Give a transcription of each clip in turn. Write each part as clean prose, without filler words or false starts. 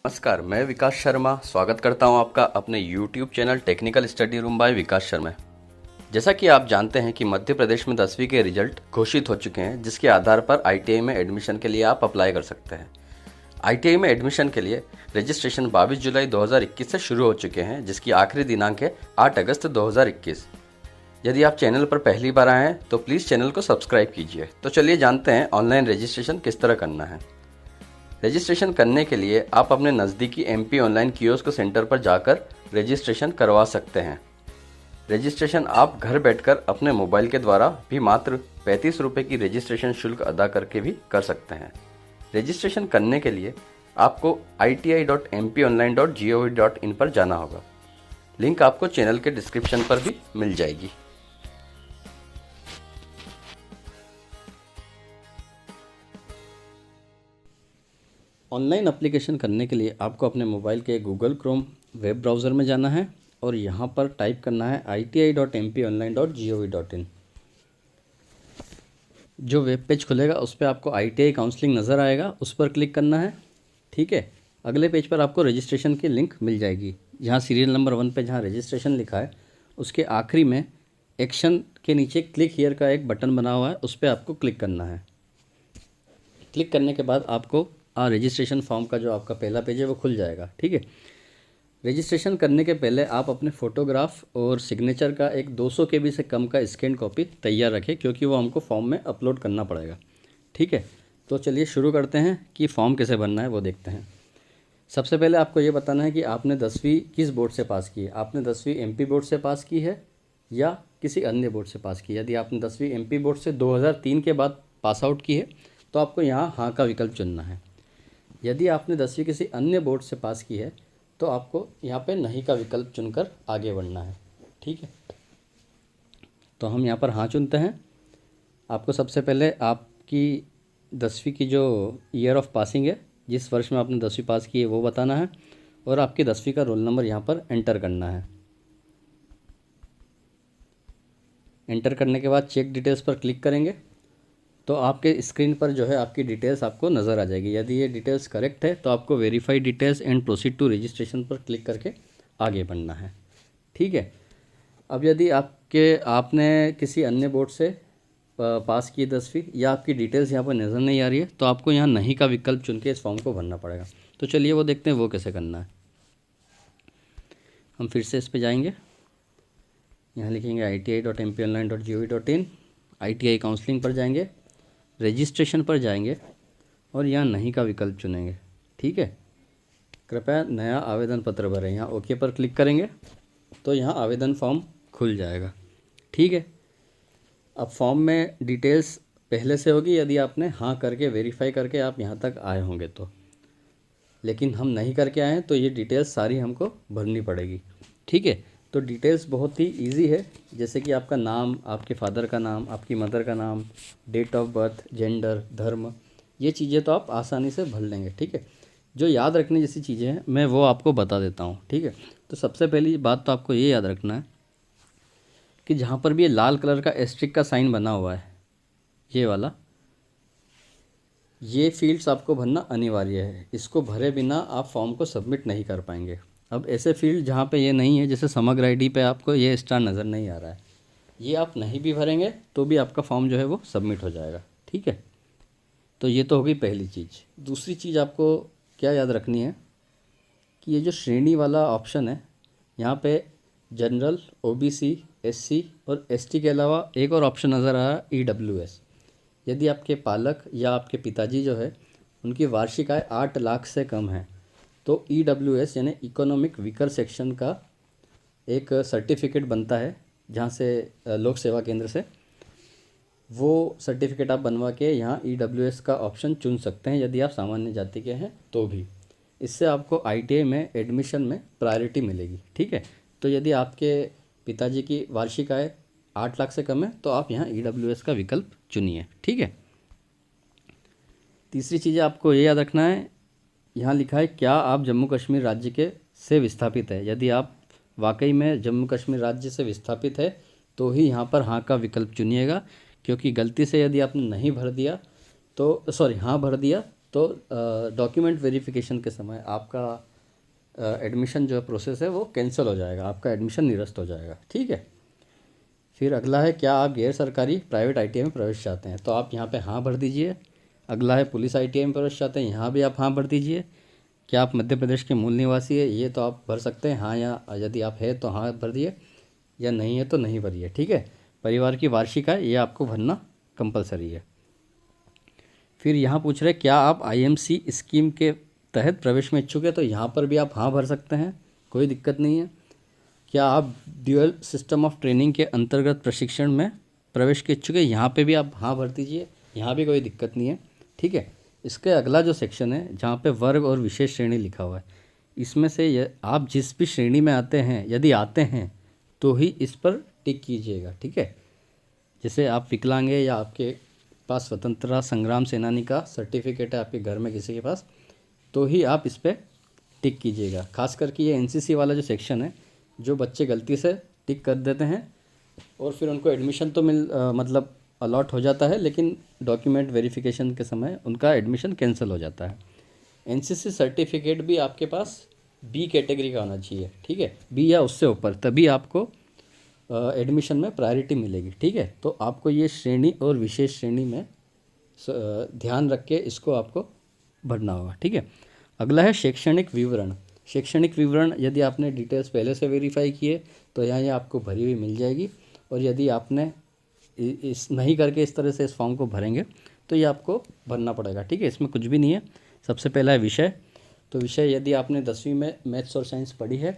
नमस्कार, मैं विकास शर्मा स्वागत करता हूं आपका अपने YouTube channel technical study room by Vikas Sharma. जैसा कि आप जानते हैं कि मध्य प्रदेश में 10वीं के रिजल्ट घोषित हो चुके हैं, जिसके आधार पर ITI में एडमिशन के लिए आप अप्लाई कर सकते हैं। ITI में एडमिशन के लिए रजिस्ट्रेशन 22 जुलाई 2021 से शुरू हो चुके हैं, जिसकी आखिरी दिनांक है 8 अगस्त 2021। यदि आप चैनल पर पहली बार आए हैं तो प्लीज़ चैनल को सब्सक्राइब कीजिए। तो चलिए जानते हैं ऑनलाइन रजिस्ट्रेशन किस तरह करना है। रजिस्ट्रेशन करने के लिए आप अपने नज़दीकी MP ऑनलाइन कियोस्क सेंटर पर जाकर रजिस्ट्रेशन करवा सकते हैं। रजिस्ट्रेशन आप घर बैठकर अपने मोबाइल के द्वारा भी मात्र 35 रुपये की रजिस्ट्रेशन शुल्क अदा करके भी कर सकते हैं। रजिस्ट्रेशन करने के लिए आपको iti.mponline.gov.in पर जाना होगा। लिंक आपको चैनल के डिस्क्रिप्शन पर भी मिल जाएगी। ऑनलाइन एप्लीकेशन करने के लिए आपको अपने मोबाइल के गूगल क्रोम वेब ब्राउज़र में जाना है और यहाँ पर टाइप करना है iti.mponline.gov.in। जो वेब पेज खुलेगा उस पर आपको ITI काउंसलिंग नज़र आएगा, उस पर क्लिक करना है। ठीक है, अगले पेज पर आपको रजिस्ट्रेशन की लिंक मिल जाएगी। जहाँ सीरियल नंबर 1 पे जहाँ रजिस्ट्रेशन लिखा है उसके आखिरी में एक्शन के नीचे क्लिक हियर का एक बटन बना हुआ है, उस पर आपको क्लिक करना है। क्लिक करने के बाद आपको रजिस्ट्रेशन फॉर्म का जो आपका पहला पेज है वो खुल जाएगा। ठीक है, रजिस्ट्रेशन करने के पहले आप अपने फ़ोटोग्राफ और सिग्नेचर का एक 200 KB से कम का स्कैन कॉपी तैयार रखें, क्योंकि वो हमको फॉर्म में अपलोड करना पड़ेगा। ठीक है, तो चलिए शुरू करते हैं कि फॉर्म कैसे भरना है वो देखते हैं। सबसे पहले आपको ये बताना है कि आपने 10वीं किस बोर्ड से पास की है। आपने 10वीं MP बोर्ड से पास की है या किसी अन्य बोर्ड से पास की है। यदि आपने 10वीं MP बोर्ड से 2003 के बाद पास आउट की है तो आपको यहाँ हाँ का विकल्प चुनना है। यदि आपने 10वीं किसी अन्य बोर्ड से पास की है तो आपको यहाँ पे नहीं का विकल्प चुनकर आगे बढ़ना है। ठीक है, तो हम यहाँ पर हाँ चुनते हैं। आपको सबसे पहले आपकी 10वीं की जो ईयर ऑफ पासिंग है, जिस वर्ष में आपने 10वीं पास की है वो बताना है और आपकी 10वीं का रोल नंबर यहाँ पर एंटर करना है। एंटर करने के बाद चेक डिटेल्स पर क्लिक करेंगे तो आपके स्क्रीन पर जो है आपकी डिटेल्स आपको नज़र आ जाएगी। यदि ये डिटेल्स करेक्ट है तो आपको verify details and proceed to registration पर क्लिक करके आगे बढ़ना है। ठीक है, अब यदि आपने किसी अन्य बोर्ड से पास की 10वीं या आपकी डिटेल्स यहाँ पर नज़र नहीं आ रही है तो आपको यहाँ नहीं का विकल्प चुन के इस फॉर्म को भरना पड़ेगा। तो चलिए वो देखते हैं वो कैसे करना है। हम फिर से इस पर जाएंगे, यहाँ लिखेंगे iti.mponline.gov.in। ITI काउंसलिंग पर जाएंगे, रजिस्ट्रेशन पर जाएंगे और यहाँ नहीं का विकल्प चुनेंगे। ठीक है, कृपया नया आवेदन पत्र भरें, यहाँ ओके पर क्लिक करेंगे तो यहाँ आवेदन फॉर्म खुल जाएगा। ठीक है, अब फॉर्म में डिटेल्स पहले से होगी यदि आपने हाँ करके वेरीफाई करके आप यहाँ तक आए होंगे तो, लेकिन हम नहीं करके आए हैं तो ये डिटेल्स सारी हमको भरनी पड़ेगी। ठीक है, तो डिटेल्स बहुत ही इजी है, जैसे कि आपका नाम, आपके फादर का नाम, आपकी मदर का नाम, डेट ऑफ बर्थ, जेंडर, धर्म, ये चीज़ें तो आप आसानी से भर लेंगे। ठीक है, जो याद रखने जैसी चीज़ें हैं मैं वो आपको बता देता हूँ। ठीक है, तो सबसे पहली बात तो आपको ये याद रखना है कि जहाँ पर भी ये लाल कलर का एस्ट्रिक का साइन बना हुआ है, ये वाला, ये फील्ड्स आपको भरना अनिवार्य है। इसको भरे बिना आप फॉर्म को सबमिट नहीं कर पाएंगे। अब ऐसे फील्ड जहाँ पे ये नहीं है, जैसे समग्र ID पे आपको ये स्टार नज़र नहीं आ रहा है, ये आप नहीं भी भरेंगे तो भी आपका फॉर्म जो है वो सबमिट हो जाएगा। ठीक है, तो ये तो होगी पहली चीज़। दूसरी चीज़ आपको क्या याद रखनी है कि ये जो श्रेणी वाला ऑप्शन है, यहाँ पे जनरल, OBC, SC और ST के अलावा एक और ऑप्शन नज़र आ रहा है EWS। यदि आपके पालक या आपके पिताजी जो है उनकी वार्षिक आय 8 लाख से कम है तो EWS यानी इकोनॉमिक वीकर सेक्शन का एक सर्टिफिकेट बनता है, जहाँ से लोक सेवा केंद्र से, वो सर्टिफिकेट आप बनवा के यहाँ EWS का ऑप्शन चुन सकते हैं यदि आप सामान्य जाति के हैं तो भी। इससे आपको ITI में एडमिशन में प्रायोरिटी मिलेगी। ठीक है, तो यदि आपके पिताजी की वार्षिक आय 8 लाख से कम है तो आप यहाँ EWS का विकल्प चुनिए। ठीक है, तीसरी चीज़ आपको ये याद रखना है, यहाँ लिखा है क्या आप जम्मू कश्मीर राज्य के से विस्थापित है। यदि आप वाकई में जम्मू कश्मीर राज्य से विस्थापित है तो ही यहाँ पर हाँ का विकल्प चुनिएगा, क्योंकि गलती से यदि आपने नहीं भर दिया तो हाँ भर दिया तो डॉक्यूमेंट वेरिफिकेशन के समय आपका एडमिशन जो प्रोसेस है वो कैंसिल हो जाएगा, आपका एडमिशन निरस्त हो जाएगा। ठीक है। फिर अगला है, क्या आप गैर सरकारी प्राइवेट आईटीआई में प्रवेश चाहते हैं, तो आप यहाँ पे हाँ भर दीजिए। अगला है, पुलिस आईटीआई में प्रवेश चाहते हैं, यहाँ भी आप हाँ भर दीजिए। क्या आप मध्य प्रदेश के मूल निवासी है, ये तो आप भर सकते हैं हाँ, या यदि आप है तो हाँ भर दिए, या नहीं है तो नहीं भरिए। ठीक है। परिवार की वार्षिक आय ये आपको भरना कंपलसरी है। फिर यहाँ पूछ रहे क्या आप आईएमसी स्कीम के तहत प्रवेश में इच्छुक है, तो यहाँ पर भी आप हाँ भर सकते हैं, कोई दिक्कत नहीं है। क्या आप ड्यूअल सिस्टम ऑफ ट्रेनिंग के अंतर्गत प्रशिक्षण में प्रवेश के इच्छुक है, यहाँ पे भी आप हाँ भर दीजिए, यहाँ भी कोई दिक्कत नहीं है। ठीक है। इसके अगला जो सेक्शन है जहाँ पे वर्ग और विशेष श्रेणी लिखा हुआ है, इसमें से आप जिस भी श्रेणी में आते हैं, यदि आते हैं तो ही इस पर टिक कीजिएगा। ठीक है। जैसे आप विकलांग हैं या आपके पास स्वतंत्रता संग्राम सेनानी का सर्टिफिकेट है आपके घर में किसी के पास, तो ही आप इस पर टिक कीजिएगा। खास करके ये एनसीसी वाला जो सेक्शन है, जो बच्चे गलती से टिक कर देते हैं और फिर उनको एडमिशन तो मतलब अलॉट हो जाता है, लेकिन डॉक्यूमेंट वेरिफिकेशन के समय उनका एडमिशन कैंसिल हो जाता है। एनसीसी सर्टिफिकेट भी आपके पास बी कैटेगरी का होना चाहिए। ठीक है, बी या उससे ऊपर, तभी आपको एडमिशन में प्रायोरिटी मिलेगी। ठीक है। तो आपको ये श्रेणी और विशेष श्रेणी में ध्यान रख के इसको आपको भरना होगा। ठीक है। अगला है शैक्षणिक विवरण। शैक्षणिक विवरण यदि आपने डिटेल्स पहले से वेरीफाई किए तो यहाँ ये आपको भरी हुई मिल जाएगी, और यदि आपने इस नहीं करके इस तरह से इस फॉर्म को भरेंगे तो ये आपको भरना पड़ेगा। ठीक है। इसमें कुछ भी नहीं है। सबसे पहला है विषय। तो विषय यदि आपने 10वीं में मैथ्स और साइंस पढ़ी है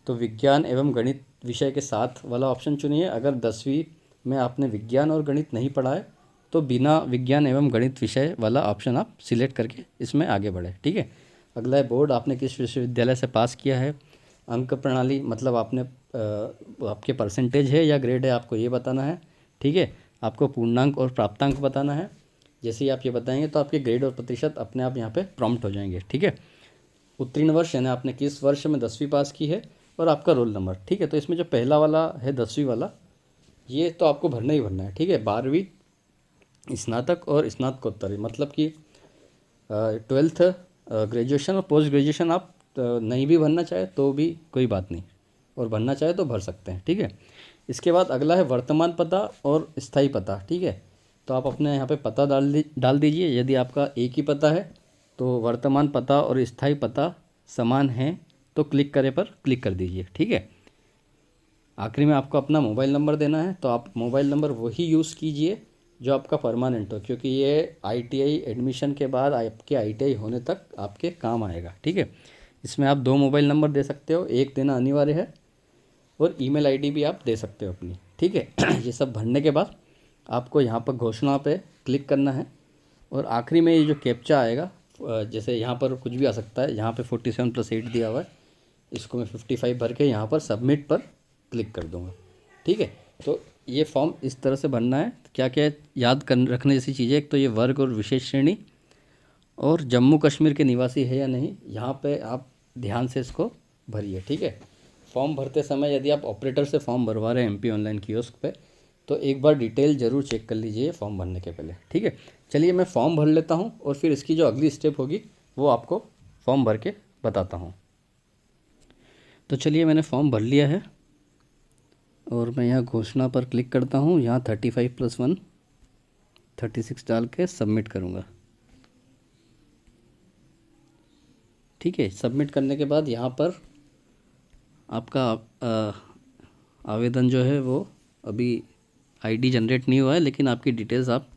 तो विज्ञान एवं गणित विषय के साथ वाला ऑप्शन चुनिए। अगर 10वीं में आपने विज्ञान और गणित नहीं पढ़ा है तो बिना विज्ञान एवं गणित विषय वाला ऑप्शन आप सिलेक्ट करके इसमें आगे बढ़े। ठीक है। अगला है बोर्ड, आपने किस विश्वविद्यालय से पास किया है। अंक प्रणाली, मतलब आपने आपके परसेंटेज है या ग्रेड है, आपको ये बताना है। ठीक है। आपको पूर्णांक और प्राप्तांक बताना है। जैसे ही आप ये बताएंगे तो आपके ग्रेड और प्रतिशत अपने आप यहाँ पे प्रॉम्प्ट हो जाएंगे। ठीक है। उत्तीर्ण वर्ष, यानी आपने किस वर्ष में 10वीं पास की है, और आपका रोल नंबर। ठीक है। तो इसमें जो पहला वाला है 10वीं वाला, ये तो आपको भरना ही भरना है। ठीक है। 12वीं, स्नातक और स्नातकोत्तर, मतलब कि 12th, ग्रेजुएशन और पोस्ट ग्रेजुएशन आप नहीं भी भरना चाहे तो भी कोई बात नहीं, और भरना चाहे तो भर सकते हैं। ठीक है। इसके बाद अगला है वर्तमान पता और स्थायी पता। ठीक है। तो आप अपने यहाँ पे पता डाल दीजिए। यदि आपका एक ही पता है तो वर्तमान पता और स्थायी पता समान है तो क्लिक करे पर क्लिक कर दीजिए। ठीक है। आखिरी में आपको अपना मोबाइल नंबर देना है, तो आप मोबाइल नंबर वही यूज़ कीजिए जो आपका परमानेंट हो, क्योंकि ये आईटीआई एडमिशन के बाद आपके आईटीआई होने तक आपके काम आएगा। ठीक है। इसमें आप 2 मोबाइल नंबर दे सकते हो, एक देना अनिवार्य है, और ईमेल आईडी भी आप दे सकते हो अपनी। ठीक है। ये सब भरने के बाद आपको यहाँ पर घोषणा पे क्लिक करना है, और आखिरी में ये जो कैप्चा आएगा, जैसे यहाँ पर कुछ भी आ सकता है, यहाँ पे 47+8 दिया हुआ है, इसको मैं 55 भर के यहाँ पर सबमिट पर क्लिक कर दूँगा। ठीक है। तो ये फॉर्म इस तरह से भरना है। क्या क्या याद कर रखने जैसी चीज़ें, एक तो ये वर्ग और विशेष श्रेणी, और जम्मू कश्मीर के निवासी है या नहीं, यहाँ पे आप ध्यान से इसको भरिए। ठीक है। फॉर्म भरते समय यदि आप ऑपरेटर से फॉर्म भरवा रहे हैं एमपी ऑनलाइन कियोस्क पे, तो एक बार डिटेल ज़रूर चेक कर लीजिए फॉर्म भरने के पहले। ठीक है। चलिए मैं फॉर्म भर लेता हूँ, और फिर इसकी जो अगली स्टेप होगी वो आपको फॉर्म भर के बताता हूँ। तो चलिए मैंने फॉर्म भर लिया है, और मैं यहाँ घोषणा पर क्लिक करता हूँ। यहाँ 35+1 36 डाल के सबमिट करूँगा। ठीक है। सबमिट करने के बाद यहाँ पर आपका आवेदन जो है वो अभी आईडी जनरेट नहीं हुआ है, लेकिन आपकी डिटेल्स आप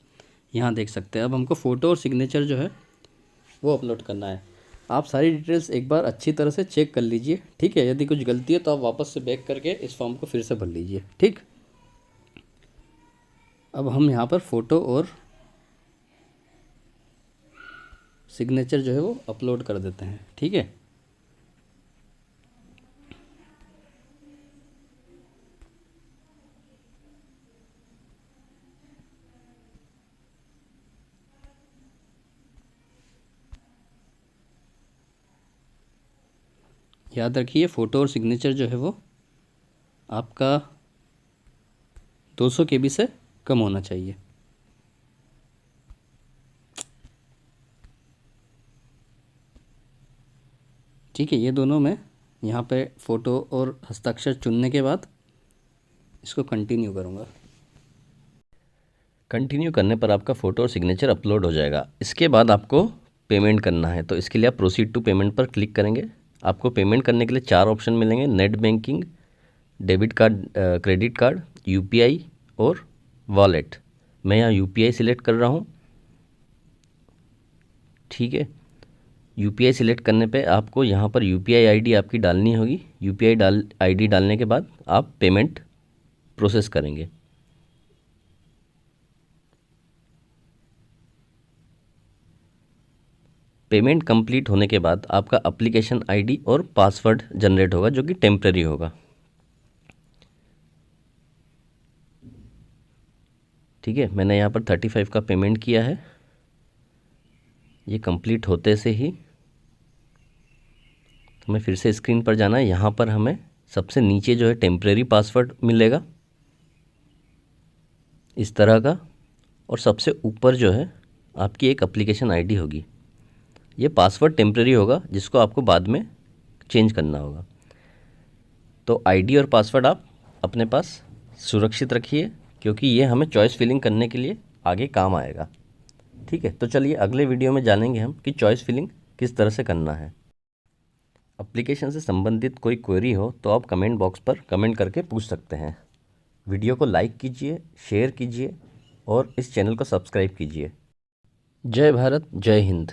यहाँ देख सकते हैं। अब हमको फ़ोटो और सिग्नेचर जो है वो अपलोड करना है। आप सारी डिटेल्स एक बार अच्छी तरह से चेक कर लीजिए। ठीक है। यदि कुछ गलती है तो आप वापस से बैक करके इस फॉर्म को फिर से भर लीजिए। ठीक। अब हम यहाँ पर फ़ोटो और सिग्नेचर जो है वो अपलोड कर देते हैं। ठीक है। याद रखिए फ़ोटो और सिग्नेचर जो है वो आपका 200 KB से कम होना चाहिए। ठीक है, ये दोनों मैं यहाँ पे फ़ोटो और हस्ताक्षर चुनने के बाद इसको कंटिन्यू करूँगा। कंटिन्यू करने पर आपका फ़ोटो और सिग्नेचर अपलोड हो जाएगा। इसके बाद आपको पेमेंट करना है, तो इसके लिए आप प्रोसीड टू पेमेंट पर क्लिक करेंगे। आपको पेमेंट करने के लिए 4 ऑप्शन मिलेंगे: net banking, debit card, credit card, UPI और वॉलेट। मैं यहाँ यूपीआई सिलेक्ट कर रहा हूँ। ठीक है, यूपीआई सिलेक्ट करने पे आपको यहाँ पर यूपीआई आईडी आपकी डालनी होगी। यूपीआई आईडी डालने के बाद आप पेमेंट प्रोसेस करेंगे। पेमेंट कंप्लीट होने के बाद आपका एप्लीकेशन आईडी और पासवर्ड जनरेट होगा, जो कि टेम्परेरी होगा। ठीक है, मैंने यहाँ पर 35 का पेमेंट किया है। ये कंप्लीट होते से ही हमें फिर से स्क्रीन पर जाना है। यहाँ पर हमें सबसे नीचे जो है टेम्परेरी पासवर्ड मिलेगा इस तरह का, और सबसे ऊपर जो है आपकी एक एप्लीकेशन आईडी होगी। ये पासवर्ड टेम्परेरी होगा, जिसको आपको बाद में चेंज करना होगा। तो आईडी और पासवर्ड आप अपने पास सुरक्षित रखिए, क्योंकि ये हमें चॉइस फिलिंग करने के लिए आगे काम आएगा। ठीक है, तो चलिए अगले वीडियो में जानेंगे हम कि चॉइस फिलिंग किस तरह से करना है। एप्लीकेशन से संबंधित कोई क्वेरी हो तो आप कमेंट बॉक्स पर कमेंट करके पूछ सकते हैं। वीडियो को लाइक कीजिए, शेयर कीजिए और इस चैनल को सब्सक्राइब कीजिए। जय भारत, जय हिंद।